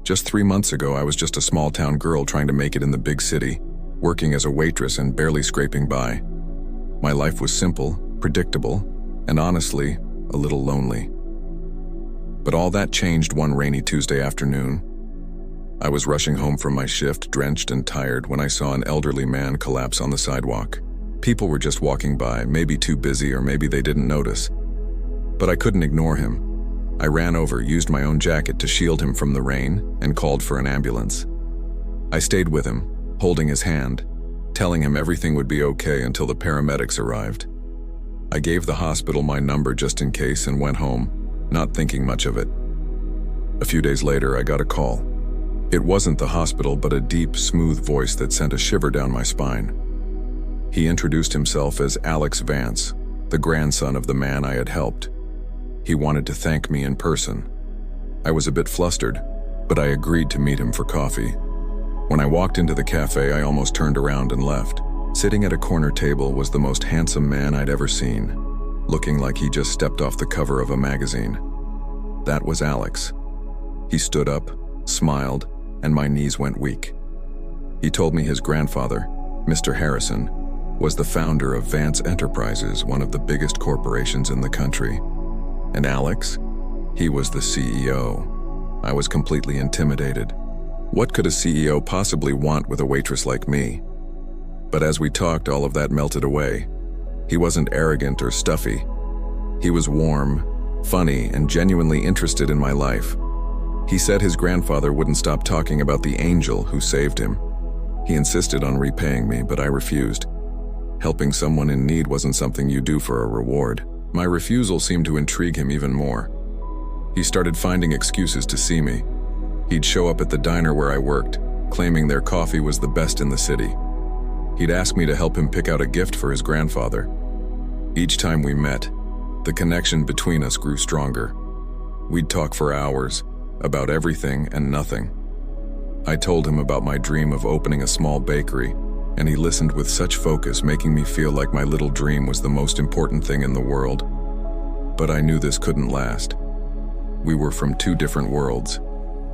Just 3 months ago, I was just a small-town girl trying to make it in the big city, working as a waitress and barely scraping by. My life was simple, predictable, and honestly, a little lonely. But all that changed one rainy Tuesday afternoon. I was rushing home from my shift, drenched and tired, when I saw an elderly man collapse on the sidewalk. People were just walking by, maybe too busy or maybe they didn't notice. But I couldn't ignore him. I ran over, used my own jacket to shield him from the rain, and called for an ambulance. I stayed with him, holding his hand, telling him everything would be okay until the paramedics arrived. I gave the hospital my number just in case and went home, not thinking much of it. A few days later, I got a call. It wasn't the hospital, but a deep, smooth voice that sent a shiver down my spine. He introduced himself as Alex Vance, the grandson of the man I had helped. He wanted to thank me in person. I was a bit flustered, but I agreed to meet him for coffee. When I walked into the cafe, I almost turned around and left. Sitting at a corner table was the most handsome man I'd ever seen, looking like he just stepped off the cover of a magazine. That was Alex. He stood up, smiled, and my knees went weak. He told me his grandfather, Mr. Harrison, was the founder of Vance Enterprises, one of the biggest corporations in the country. And Alex? He was the CEO. I was completely intimidated. What could a CEO possibly want with a waitress like me? But as we talked, all of that melted away. He wasn't arrogant or stuffy. He was warm, funny, and genuinely interested in my life. He said his grandfather wouldn't stop talking about the angel who saved him. He insisted on repaying me, but I refused. Helping someone in need wasn't something you do for a reward. My refusal seemed to intrigue him even more. He started finding excuses to see me. He'd show up at the diner where I worked, claiming their coffee was the best in the city. He'd ask me to help him pick out a gift for his grandfather. Each time we met, the connection between us grew stronger. We'd talk for hours, about everything and nothing. I told him about my dream of opening a small bakery, and he listened with such focus, making me feel like my little dream was the most important thing in the world. But I knew this couldn't last. We were from two different worlds.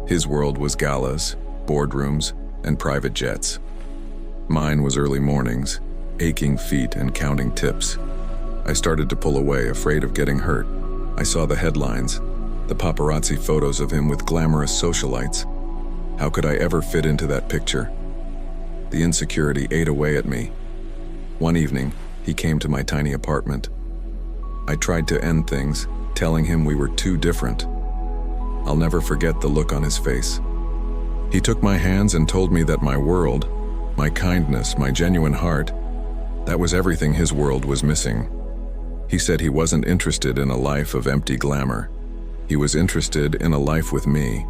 His world was galas, boardrooms, and private jets. Mine was early mornings, aching feet, and counting tips. I started to pull away, afraid of getting hurt. I saw the headlines, the paparazzi photos of him with glamorous socialites. How could I ever fit into that picture? The insecurity ate away at me. One evening, he came to my tiny apartment. I tried to end things, telling him we were too different. I'll never forget the look on his face. He took my hands and told me that my world, my kindness, my genuine heart, that was everything his world was missing. He said he wasn't interested in a life of empty glamour. He was interested in a life with me.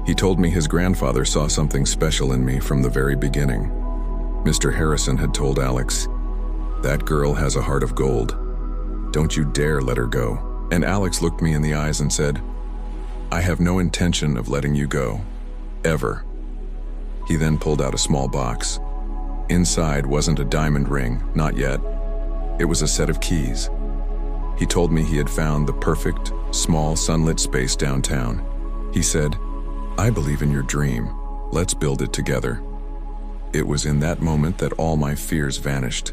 He told me his grandfather saw something special in me from the very beginning. Mr. Harrison had told Alex, "That girl has a heart of gold. Don't you dare let her go." And Alex looked me in the eyes and said, "I have no intention of letting you go, ever." He then pulled out a small box. Inside wasn't a diamond ring, not yet. It was a set of keys. He told me he had found the perfect, small, sunlit space downtown. He said, "I believe in your dream. Let's build it together." It was in that moment that all my fears vanished.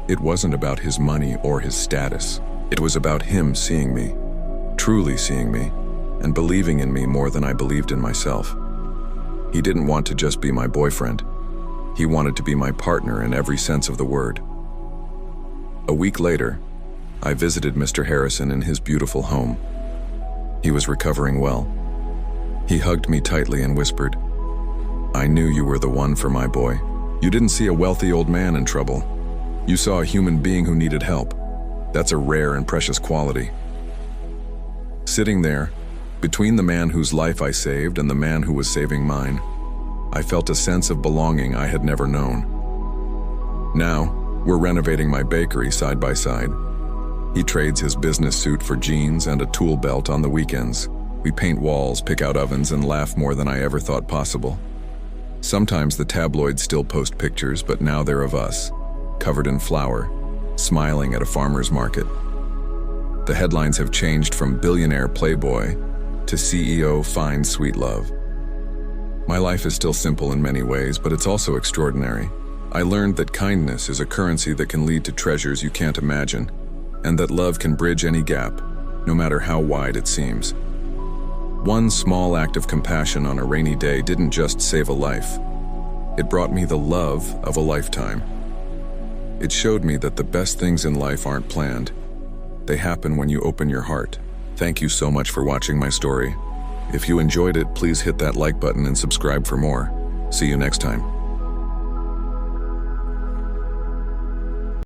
It wasn't about his money or his status. It was about him seeing me, truly seeing me, and believing in me more than I believed in myself. He didn't want to just be my boyfriend. He wanted to be my partner in every sense of the word. A week later, I visited Mr. Harrison in his beautiful home. He was recovering well. He hugged me tightly and whispered, "I knew you were the one for my boy. You didn't see a wealthy old man in trouble. You saw a human being who needed help. That's a rare and precious quality." Sitting there, between the man whose life I saved and the man who was saving mine, I felt a sense of belonging I had never known. Now, we're renovating my bakery side by side. He trades his business suit for jeans and a tool belt on the weekends. We paint walls, pick out ovens, and laugh more than I ever thought possible. Sometimes the tabloids still post pictures, but now they're of us, covered in flour, smiling at a farmer's market. The headlines have changed from billionaire playboy to CEO finds sweet love. My life is still simple in many ways, but it's also extraordinary. I learned that kindness is a currency that can lead to treasures you can't imagine, and that love can bridge any gap, no matter how wide it seems. One small act of compassion on a rainy day didn't just save a life. It brought me the love of a lifetime. It showed me that the best things in life aren't planned. They happen when you open your heart. Thank you so much for watching my story. If you enjoyed it, please hit that like button and subscribe for more. See you next time.